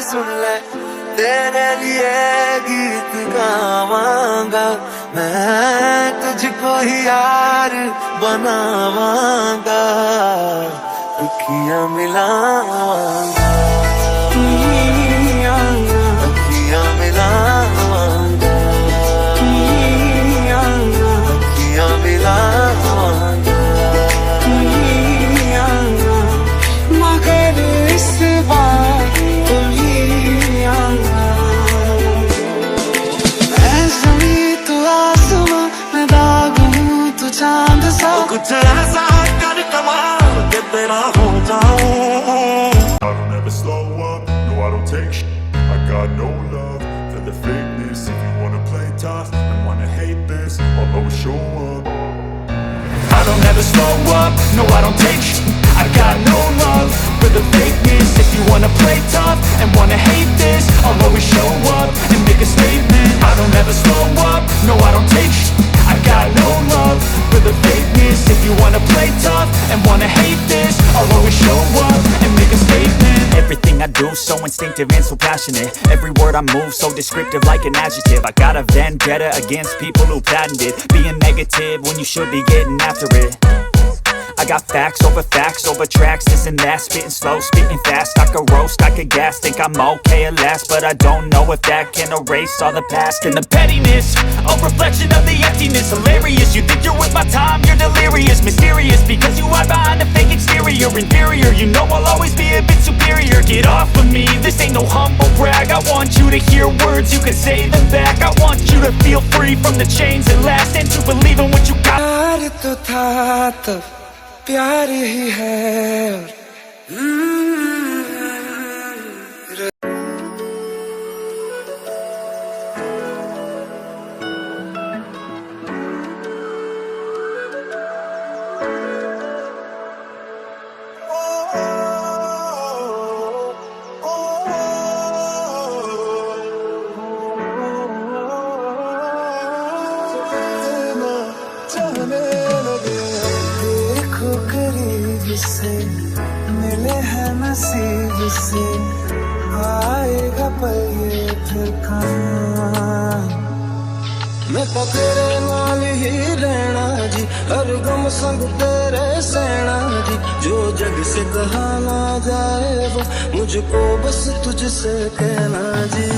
सुन ले, तेरे लिए गीत गावांगा मैं, तुझको ही यार बनावांगा, दुखियां मिलावांगा, दुखियां मिलावांगा, दुखियां मिलावांगा, मगर इस बार चांद सा कुछ ऐसा कर कमाल के तेरा हो जाऊं। I don't ever slow up, no I don't take shit. I got no love for the fakeness. If you wanna play tough and wanna hate this, I'll always show up. I don't ever slow up, no I don't take shit. I got no love for the fakeness. If you wanna play tough and wanna hate this, I'll always show up and make a statement. I don't ever slow up, no I don't take shit. I got no love for the fakeness. If you wanna play tough and wanna hate this, I'll always show up and make a statement. Everything I do so instinctive and so passionate. Every word I move so descriptive like an adjective. I got a vendetta against people who patented being negative when you should be getting after it. I got facts over tracks, this and that. Spitting slow, spitting fast. I could roast, I could gas. Think I'm okay at last, but I don't know if that can erase all the past. And the pettiness, a reflection of the emptiness. Hilarious, you think you're with my time, you're delirious. Mysterious, because you hide behind a fake exterior. Inferior, you know I'll always be a bit superior. Get off of me, this ain't no humble brag. I want you to hear words, you can say them back. I want you to feel free from the chains that last, and to believe in what you got. प्यार ही है। से मिले हैं नसीब से, आएगा पल ये फिर कहाँ। मैं तो तेरे नाल ही रहना जी, हर गम संग तेरे सहना जी। जो जग से कहा ना जाए वो मुझको बस तुझसे कहना जी।